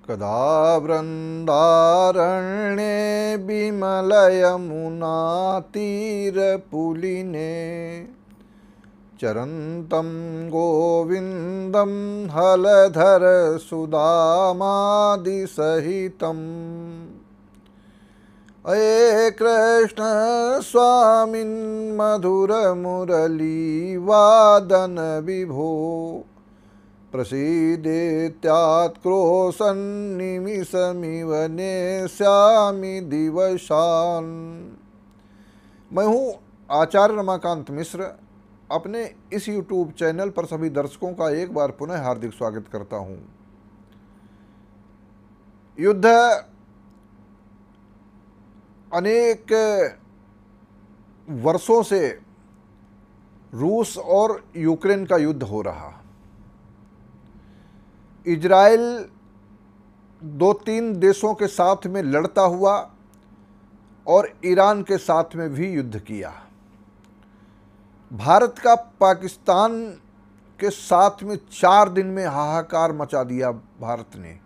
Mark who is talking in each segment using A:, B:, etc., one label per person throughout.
A: कदा वृन्दारण्ये विमलयमुनातीरपुलिने चरन्तं गोविन्दं हलधरसुधामादिसहितम् अये कृष्ण स्वामिन् मधुरमुरलीवादन विभो प्रसीदेत्यात्क्रोशन्निमिषमिव नेष्यामि दिवसान्। मैं हूँ आचार्य रमाकांत मिश्र। अपने इस YouTube चैनल पर सभी दर्शकों का एक बार पुनः हार्दिक स्वागत करता हूँ। युद्ध अनेक वर्षों से रूस और यूक्रेन का युद्ध हो रहा। इजराइल 2-3 देशों के साथ में लड़ता हुआ और ईरान के साथ में भी युद्ध किया। भारत का पाकिस्तान के साथ में 4 दिन में हाहाकार मचा दिया भारत ने।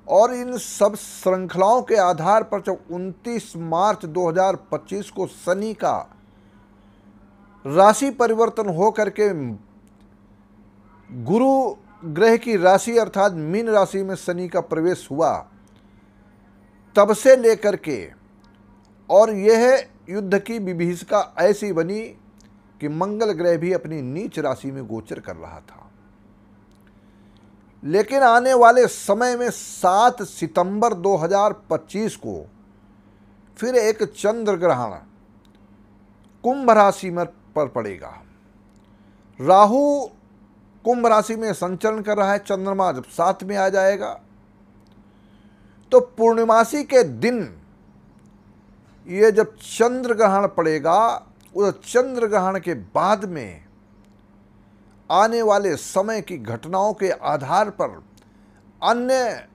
A: और इन सब श्रृंखलाओं के आधार पर जब 29 मार्च 2025 को शनि का राशि परिवर्तन हो करके गुरु ग्रह की राशि अर्थात मीन राशि में शनि का प्रवेश हुआ, तब से लेकर के और यह युद्ध की विभीषिका ऐसी बनी कि मंगल ग्रह भी अपनी नीच राशि में गोचर कर रहा था। लेकिन आने वाले समय में 7 सितंबर 2025 को फिर एक चंद्र ग्रहण कुंभ राशि में पर पड़ेगा। राहु कुंभ राशि में संचरण कर रहा है। चंद्रमा जब साथ में आ जाएगा तो पूर्णिमासी के दिन ये जब चंद्र ग्रहण पड़ेगा, उस चंद्र ग्रहण के बाद में आने वाले समय की घटनाओं के आधार पर अन्य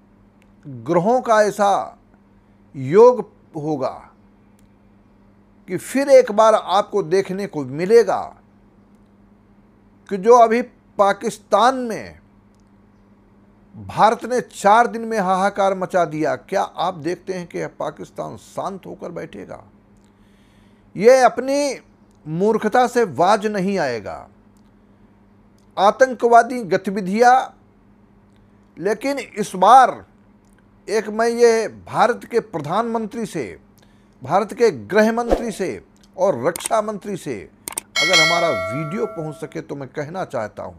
A: ग्रहों का ऐसा योग होगा कि फिर एक बार आपको देखने को मिलेगा कि जो अभी पाकिस्तान में भारत ने 4 दिन में हाहाकार मचा दिया, क्या आप देखते हैं कि पाकिस्तान शांत होकर बैठेगा? यह अपनी मूर्खता से बाज नहीं आएगा। आतंकवादी गतिविधियां, लेकिन इस बार एक मैं ये भारत के प्रधानमंत्री से, भारत के गृह मंत्री से और रक्षा मंत्री से अगर हमारा वीडियो पहुंच सके तो मैं कहना चाहता हूं,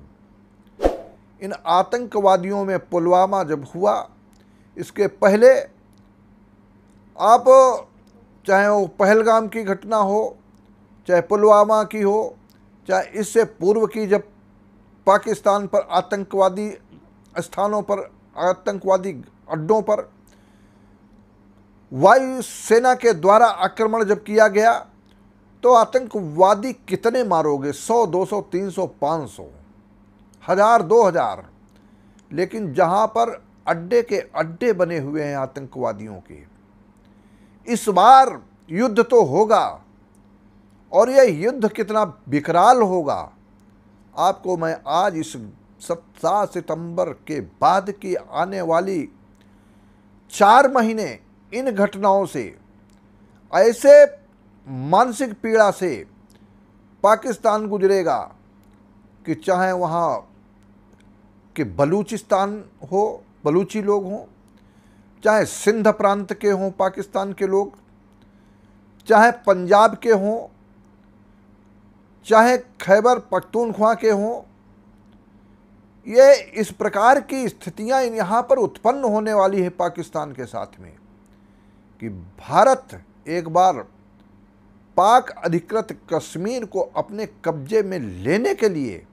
A: इन आतंकवादियों में पुलवामा जब हुआ, इसके पहले आप चाहे वो पहलगाम की घटना हो, चाहे पुलवामा की हो, चाहे इससे पूर्व की जब पाकिस्तान पर आतंकवादी स्थानों पर, आतंकवादी अड्डों पर वायुसेना के द्वारा आक्रमण जब किया गया, तो आतंकवादी कितने मारोगे? 100, 200, 300, 500, 1000, 2000। लेकिन जहां पर अड्डे के अड्डे बने हुए हैं आतंकवादियों के, इस बार युद्ध तो होगा। और यह युद्ध कितना विकराल होगा, आपको मैं आज इस 7 सितंबर के बाद की आने वाली 4 महीने इन घटनाओं से, ऐसे मानसिक पीड़ा से पाकिस्तान गुजरेगा कि चाहे वहाँ के बलूचिस्तान हो, बलूची लोग हों, चाहे सिंध प्रांत के हों पाकिस्तान के लोग, चाहे पंजाब के हों, चाहे खैबर पख्तूनख्वा के हों, ये इस प्रकार की स्थितियां यहाँ पर उत्पन्न होने वाली है पाकिस्तान के साथ में कि भारत एक बार पाक अधिकृत कश्मीर को अपने कब्जे में लेने के लिए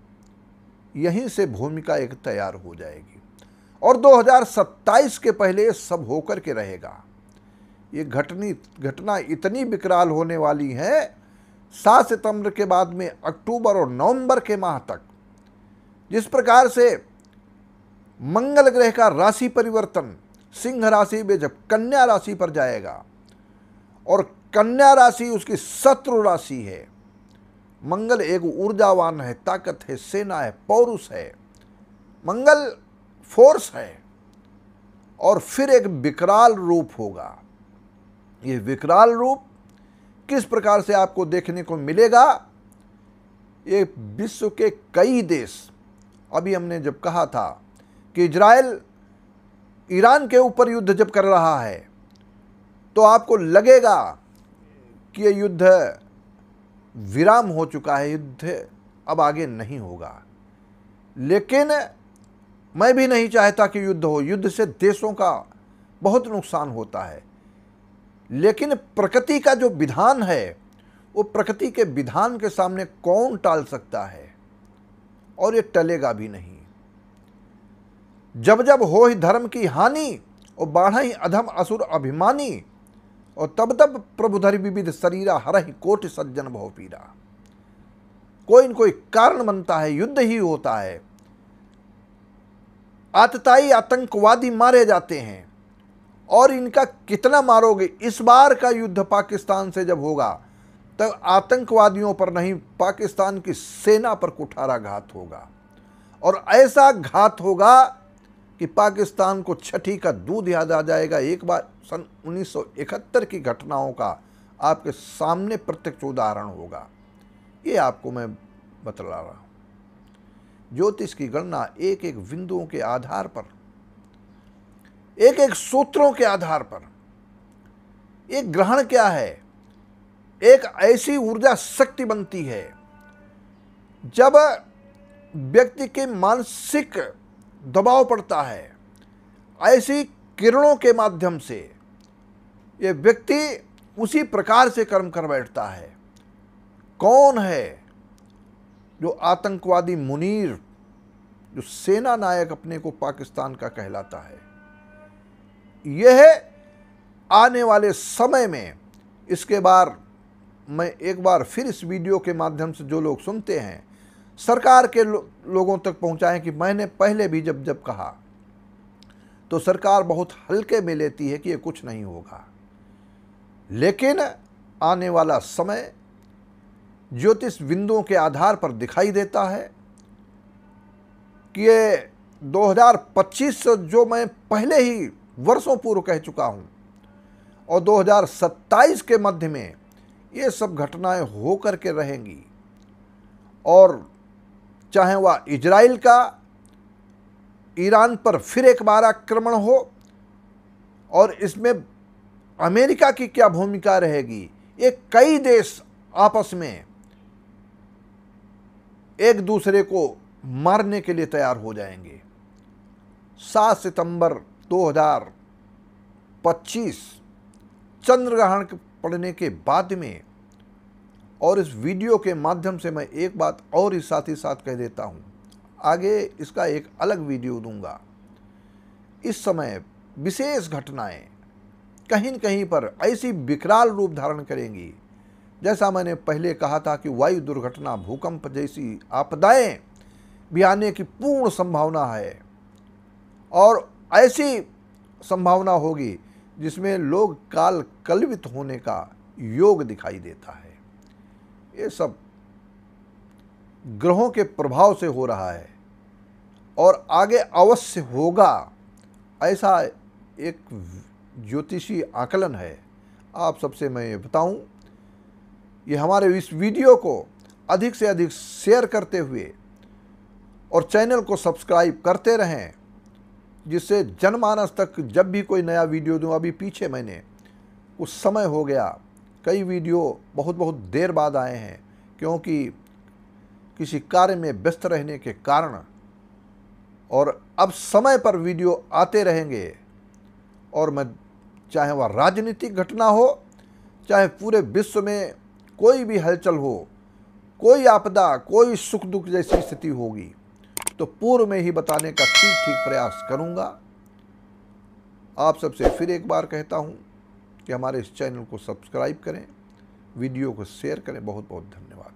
A: यहीं से भूमिका एक तैयार हो जाएगी। और 2027 के पहले ये सब होकर के रहेगा। ये घटना इतनी विकराल होने वाली है, 7 सितंबर के बाद में अक्टूबर और नवंबर के माह तक जिस प्रकार से मंगल ग्रह का राशि परिवर्तन सिंह राशि में जब कन्या राशि पर जाएगा, और कन्या राशि उसकी शत्रु राशि है, मंगल एक ऊर्जावान है, ताकत है, सेना है, पौरुष है, मंगल फोर्स है। और फिर एक विकराल रूप होगा। ये विकराल रूप किस प्रकार से आपको देखने को मिलेगा? ये विश्व के कई देश, अभी हमने जब कहा था कि इजराइल ईरान के ऊपर युद्ध जब कर रहा है तो आपको लगेगा कि ये युद्ध विराम हो चुका है, युद्ध अब आगे नहीं होगा। लेकिन मैं भी नहीं चाहता कि युद्ध हो। युद्ध से देशों का बहुत नुकसान होता है, लेकिन प्रकृति का जो विधान है वो प्रकृति के विधान के सामने कौन टाल सकता है? और ये टलेगा भी नहीं। जब जब हो ही धर्म की हानि और बाढ़ई अधम असुर अभिमानी, और तब तब प्रभु धरि विविध शरीरा हरहि कोटि सज्जन भव पीरा। कोई न कोई कारण बनता है, युद्ध ही होता है। आतताई आतंकवादी मारे जाते हैं, और इनका कितना मारोगे? इस बार का युद्ध पाकिस्तान से जब होगा तब आतंकवादियों पर नहीं, पाकिस्तान की सेना पर कुठाराघात होगा। और ऐसा घात होगा कि पाकिस्तान को छठी का दूध याद आ जाएगा। एक बार सन 1971 की घटनाओं का आपके सामने प्रत्यक्ष उदाहरण होगा। ये आपको मैं बतला रहा हूं। ज्योतिष की गणना एक एक बिंदुओं के आधार पर, एक एक सूत्रों के आधार पर, एक ग्रहण क्या है, एक ऐसी ऊर्जा शक्ति बनती है जब व्यक्ति के मानसिक दबाव पड़ता है। ऐसी किरणों के माध्यम से ये व्यक्ति उसी प्रकार से कर्म कर बैठता है। कौन है? जो आतंकवादी मुनीर, जो सेना नायक अपने को पाकिस्तान का कहलाता है। यह आने वाले समय में, इसके बाद मैं एक बार फिर इस वीडियो के माध्यम से जो लोग सुनते हैं, सरकार के लोगों तक पहुंचाएं कि मैंने पहले भी जब कहा, तो सरकार बहुत हल्के में लेती है कि ये कुछ नहीं होगा। लेकिन आने वाला समय ज्योतिष बिंदुओं के आधार पर दिखाई देता है कि ये 2025 जो मैं पहले ही वर्षों पूर्व कह चुका हूं, और 2027 के मध्य में ये सब घटनाएं हो करके रहेंगी। और चाहे वह इजराइल का ईरान पर फिर एक बार आक्रमण हो, और इसमें अमेरिका की क्या भूमिका रहेगी। ये कई देश आपस में एक दूसरे को मारने के लिए तैयार हो जाएंगे। 7 सितंबर 2025 चंद्रग्रहण पड़ने के बाद में, और इस वीडियो के माध्यम से मैं एक बात और ही साथ कह देता हूं, आगे इसका एक अलग वीडियो दूंगा। इस समय विशेष घटनाएं कहीं न कहीं पर ऐसी विकराल रूप धारण करेंगी। जैसा मैंने पहले कहा था कि वायु दुर्घटना, भूकंप जैसी आपदाएं भी आने की पूर्ण संभावना है, और ऐसी संभावना होगी जिसमें लोग काल कलवित होने का योग दिखाई देता है। ये सब ग्रहों के प्रभाव से हो रहा है, और आगे अवश्य होगा, ऐसा एक ज्योतिषी आकलन है। आप सबसे मैं ये बताऊं, ये हमारे इस वीडियो को अधिक से अधिक शेयर करते हुए और चैनल को सब्सक्राइब करते रहें, जिससे जनमानस तक जब भी कोई नया वीडियो दूं, अभी पीछे मैंने कुछ समय हो गया, कई वीडियो बहुत देर बाद आए हैं, क्योंकि किसी कार्य में व्यस्त रहने के कारण, और अब समय पर वीडियो आते रहेंगे। और मैं, चाहे वह राजनीतिक घटना हो, चाहे पूरे विश्व में कोई भी हलचल हो, कोई आपदा, कोई सुख दुख जैसी स्थिति होगी, तो पूर्व में ही बताने का ठीक प्रयास करूंगा। आप सबसे फिर एक बार कहता हूं कि हमारे इस चैनल को सब्सक्राइब करें, वीडियो को शेयर करें। बहुत धन्यवाद।